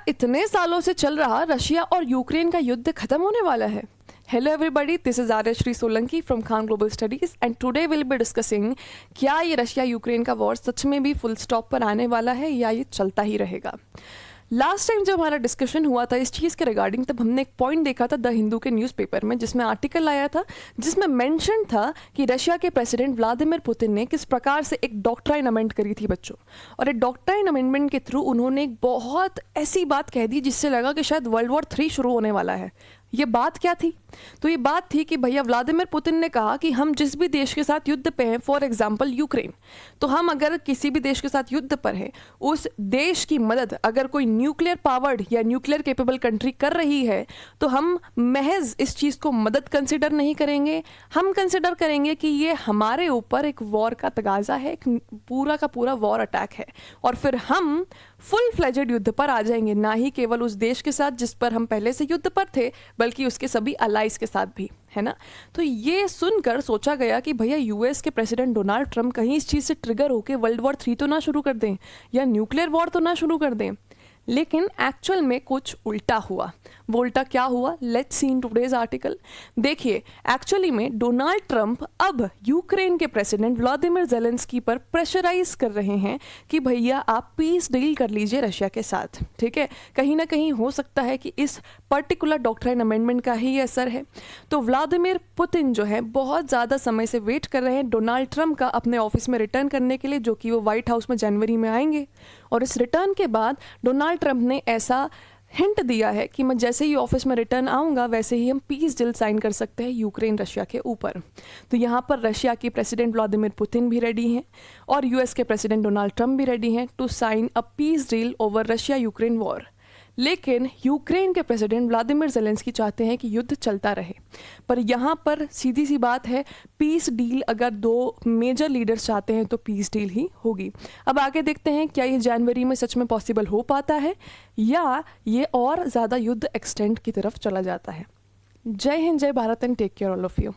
इतने सालों से चल रहा रशिया और यूक्रेन का युद्ध खत्म होने वाला है? Hello everybody, this is Arya Shri Solanki from Khan Global Studies and today we'll be discussing क्या ये रशिया यूक्रेन का वॉर सच में भी फुल स्टॉप पर आने वाला है या ये चलता ही रहेगा। लास्ट टाइम जब हमारा डिस्कशन हुआ था इस चीज़ के रिगार्डिंग, तब हमने एक पॉइंट देखा था द हिंदू के न्यूज़पेपर में, जिसमें आर्टिकल आया था जिसमें मेंशन था कि रशिया के प्रेसिडेंट व्लादिमीर पुतिन ने किस प्रकार से एक डॉक्ट्राइन अमेंड करी थी बच्चों, और एक डॉक्ट्राइन अमेंडमेंट के थ्रू उन्होंने एक बहुत ऐसी बात कह दी जिससे लगा कि शायद वर्ल्ड वॉर 3 शुरू होने वाला है। ये बात क्या थी? तो ये बात थी कि भैया व्लादिमीर पुतिन ने कहा कि हम जिस भी देश के साथ युद्ध पे हैं, फॉर एग्जांपल यूक्रेन, तो हम अगर किसी भी देश के साथ युद्ध पर हैं, उस देश की मदद अगर कोई न्यूक्लियर पावर्ड या न्यूक्लियर कैपेबल कंट्री कर रही है तो हम महज इस चीज़ को मदद कंसिडर नहीं करेंगे, हम कंसिडर करेंगे कि ये हमारे ऊपर एक वॉर का तगाजा है, एक पूरा का पूरा वॉर अटैक है, और फिर हम फुल फ्लेजेड युद्ध पर आ जाएंगे, ना ही केवल उस देश के साथ जिस पर हम पहले से युद्ध पर थे बल्कि उसके सभी अलाइज के साथ भी, है ना। तो ये सुनकर सोचा गया कि भैया यूएस के प्रेसिडेंट डोनाल्ड ट्रंप कहीं इस चीज़ से ट्रिगर होकर वर्ल्ड वॉर 3 तो ना शुरू कर दें या न्यूक्लियर वॉर तो ना शुरू कर दें। लेकिन एक्चुअल में कुछ उल्टा हुआ। वो उल्टा क्या हुआ? Let's see in today's article. देखिए, एक्चुअली में डोनाल्ड ट्रंप अब यूक्रेन के प्रेसिडेंट व्लादिमीर ज़ेलेंस्की पर प्रेशराइज कर रहे हैं कि भैया आप पीस डील कर लीजिए रशिया के साथ, ठीक है। कहीं ना कहीं हो सकता है कि इस पर्टिकुलर डॉक्ट्राइन अमेंडमेंट का ही असर है। तो व्लादिमीर पुतिन जो है बहुत ज़्यादा समय से वेट कर रहे हैं डोनाल्ड ट्रंप का अपने ऑफिस में रिटर्न करने के लिए, जो कि वो व्हाइट हाउस में जनवरी में आएंगे। और इस रिटर्न के बाद डोनाल्ड ट्रंप ने ऐसा हिंट दिया है कि मैं जैसे ही ऑफिस में रिटर्न आऊँगा वैसे ही हम पीस डील साइन कर सकते हैं यूक्रेन रशिया के ऊपर। तो यहाँ पर रशिया की प्रेसिडेंट व्लादिमीर पुतिन भी रेडी हैं और यूएस के प्रेसिडेंट डोनाल्ड ट्रंप भी रेडी हैं to sign a peace deal over Russia Ukraine war. लेकिन यूक्रेन के प्रेसिडेंट व्लादिमीर ज़ेलेंस्की चाहते हैं कि युद्ध चलता रहे। पर यहाँ पर सीधी सी बात है, पीस डील अगर 2 मेजर लीडर्स चाहते हैं तो पीस डील ही होगी। अब आगे देखते हैं क्या ये जनवरी में सच में पॉसिबल हो पाता है या ये और ज़्यादा युद्ध एक्सटेंड की तरफ चला जाता है। जय हिंद, जय Bharat and take care all of you.